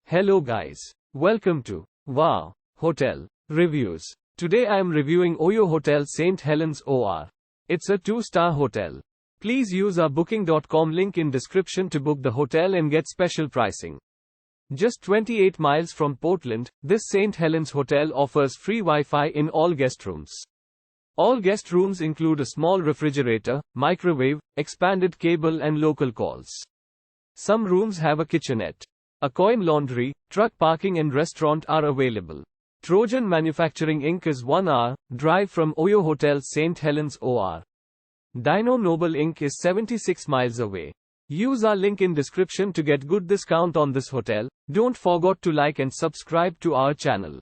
Hello guys. Welcome to Wow Hotel Reviews. Today I am reviewing OYO Hotel Saint Helens OR. It's a 2-star hotel. Please use our booking.com link in description to book the hotel and get special pricing. Just 28 miles from Portland, this Saint Helens hotel offers free Wi-Fi in all guest rooms. All guest rooms include a small refrigerator, microwave, expanded cable and local calls. Some rooms have a kitchenette. A coin laundry, truck parking and restaurant are available. Trojan Manufacturing Inc. is 1-hour drive from OYO Hotel Saint Helens OR. Dyno Nobel Inc. is 76 miles away. Use our link in description to get good discount on this hotel. Don't forget to like and subscribe to our channel.